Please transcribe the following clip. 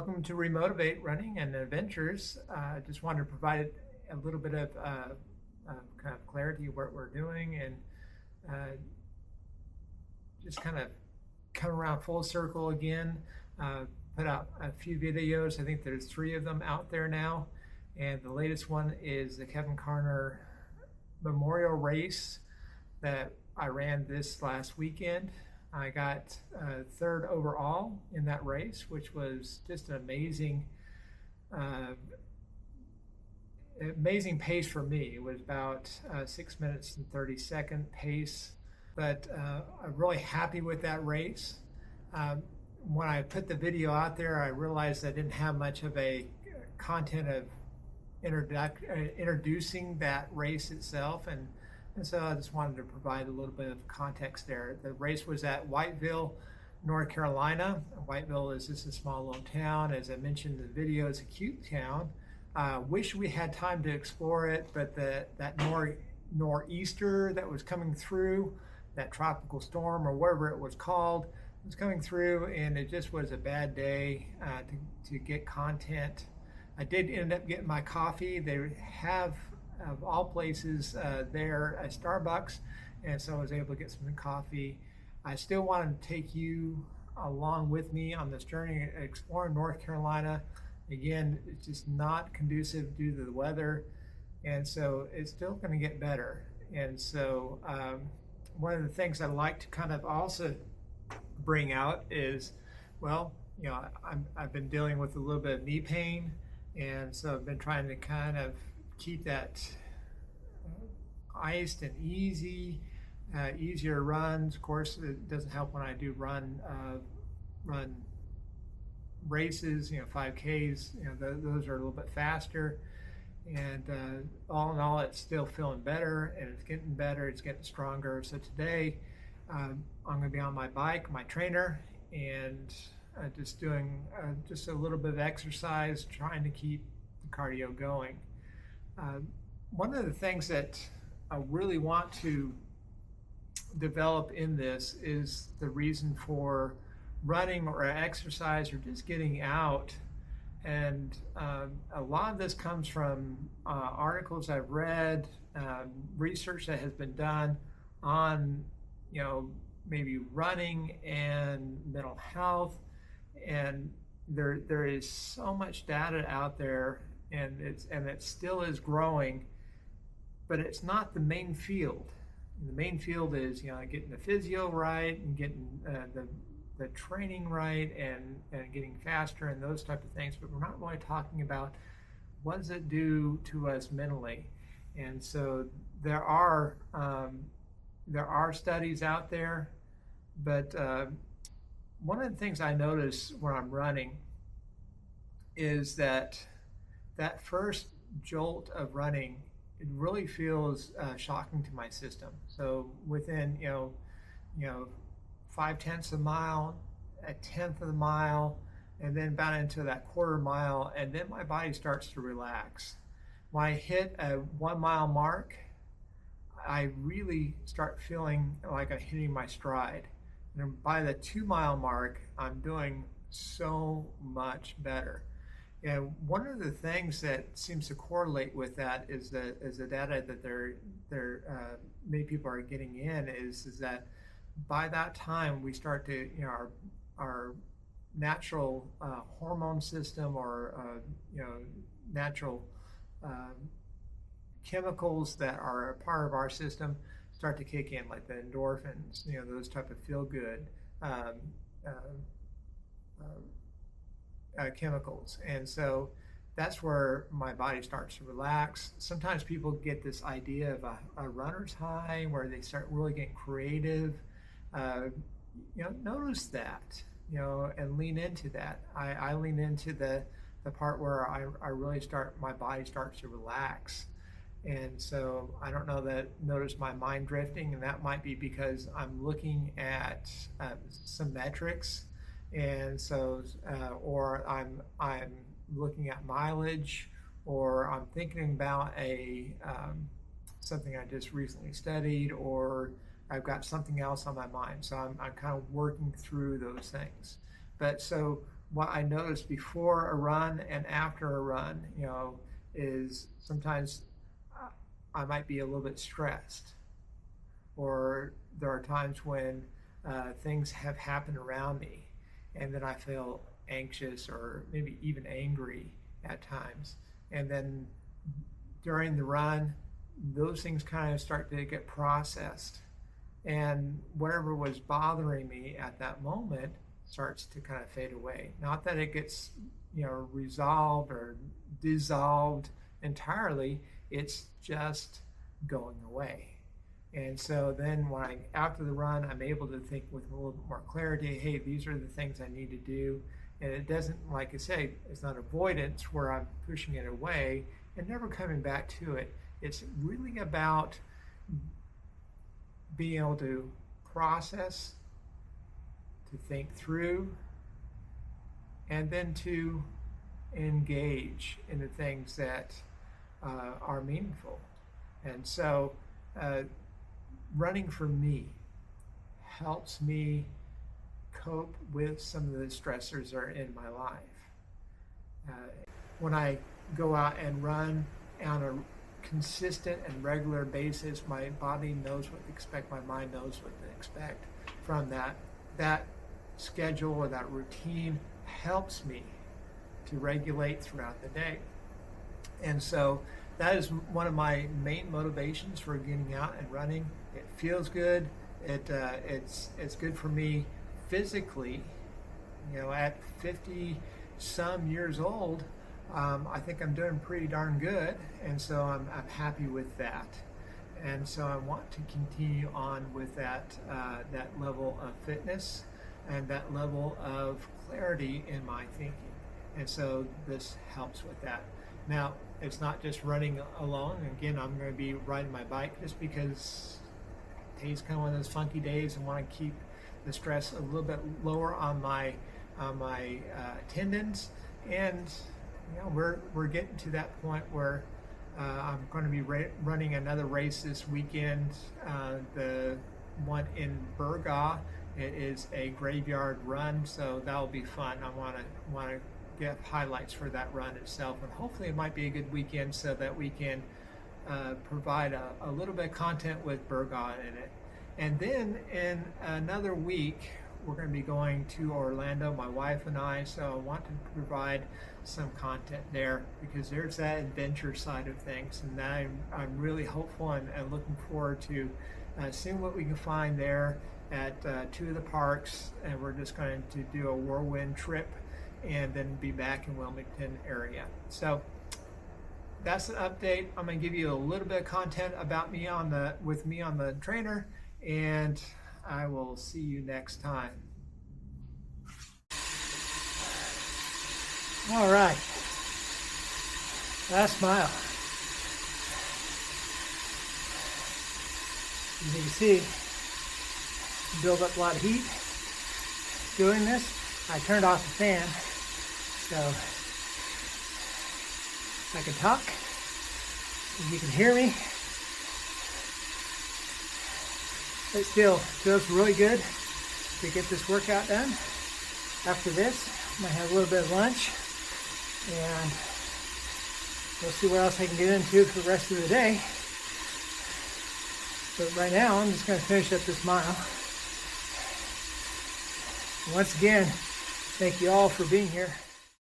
Welcome to Remotivate Running and Adventures. I just wanted to provide a little bit of kind of clarity of what we're doing and uh, just kind of come around full circle again. Put out a few videos. I think there's 3 of them out there now. And the latest one is the Kevin Karner Memorial Race that I ran this last weekend. I got 3rd overall in that race, which was just an uh, amazing pace for me. It was about 6 minutes and 30-second pace, but I'm really happy with that race. Um, when I put the video out there, I realized I didn't have much of a content of introducing that race itself, and so I just wanted to provide a little bit of context there. The race was at Whiteville, North Carolina. Whiteville is just a small little town. As I mentioned in the video, it's a cute town. Wish we had time to explore it, but that nor'easter that was coming through, that tropical storm or whatever it was called, was coming through, and it just was a bad day to get content. I did end up getting my coffee. They have, of all places, there at Starbucks, and so I was able to get some coffee. I still wanted to take you along with me on this journey exploring North Carolina. Again, it's just not conducive due to the weather, and so it's still going to get better. And so one of the things I'd like to kind of also bring out is, well, I've been dealing with a little bit of knee pain, and so I've been trying to kind of keep that iced and easier runs. Of course, it doesn't help when I do run races, 5Ks. Those are a little bit faster. And all in all, it's still feeling better, and it's getting better. It's getting stronger. So today, I'm going to be on my bike, my trainer, and just doing just a little bit of exercise, trying to keep the cardio going. One of the things that I really want to develop in this is the reason for running or exercise or just getting out. And a lot of this comes from articles I've read, research that has been done on, maybe running and mental health. And there is so much data out there, and it still is growing, but it's not the main field. The main field is getting the physio right and getting the training right and getting faster and those type of things. But we're not really talking about what does it do to us mentally. And so there are studies out there, but one of the things I notice when I'm running is that first jolt of running, it really feels shocking to my system. So within 5/10 of a mile, a 1/10 of a mile, and then about into that 1/4 mile, and then my body starts to relax. When I hit a 1 mile mark, I really start feeling like I'm hitting my stride. And by the 2 mile mark, I'm doing so much better. And one of the things that seems to correlate with that is the data that many people are getting in is that by that time we start to our natural hormone system or natural chemicals that are a part of our system start to kick in, like the endorphins, those type of feel good chemicals. And so that's where my body starts to relax. Sometimes people get this idea of a runner's high where they start really getting creative. Notice that, and lean into that. I lean into the part where I really my body starts to relax. And so I don't know notice my mind drifting, and that might be because I'm looking at some metrics. And so, or I'm looking at mileage, or I'm thinking about something I just recently studied, or I've got something else on my mind. So I'm kind of working through those things. But so what I notice before a run and after a run, is sometimes I might be a little bit stressed, or there are times when things have happened around me, and then I feel anxious or maybe even angry at times. And then during the run, those things kind of start to get processed, and whatever was bothering me at that moment starts to kind of fade away. Not that it gets, resolved or dissolved entirely, it's just going away. And so then after the run, I'm able to think with a little bit more clarity, hey, these are the things I need to do. And it doesn't, like I say, it's not avoidance where I'm pushing it away and never coming back to it. It's really about being able to process, to think through, and then to engage in the things that are meaningful. And so running for me helps me cope with some of the stressors that are in my life. When I go out and run on a consistent and regular basis, my body knows what to expect, my mind knows what to expect from that. That schedule or that routine helps me to regulate throughout the day. And so that is one of my main motivations for getting out and running. It feels good. It's good for me physically. At 50 some years old, I think I'm doing pretty darn good, and so I'm happy with that. And so I want to continue on with that level of fitness and that level of clarity in my thinking. And so this helps with that. Now, it's not just running alone. Again, I'm going to be riding my bike just because today's kind of one of those funky days and want to keep the stress a little bit lower on my tendons. And we're getting to that point where I'm going to be running another race this weekend, the one in Burgaw. It is a graveyard run, so that'll be fun. I want to get highlights for that run itself, and hopefully it might be a good weekend so that we can provide a little bit of content with Burgaw in it. And then in another week, we're going to be going to Orlando, my wife and I, so I want to provide some content there because there's that adventure side of things, and I'm really hopeful and looking forward to seeing what we can find there at two of the parks. And we're just going to do a whirlwind trip and then be back in Wilmington area. So that's an update. I'm going to give you a little bit of content about me with me on the trainer, and I will see you next time. All right, last mile. As you can see, build up a lot of heat doing this. I turned off the fan so I can talk and you can hear me. It still feels really good to get this workout done. After this, I might have a little bit of lunch, and we'll see what else I can get into for the rest of the day. But right now, I'm just going to finish up this mile. Once again, thank you all for being here.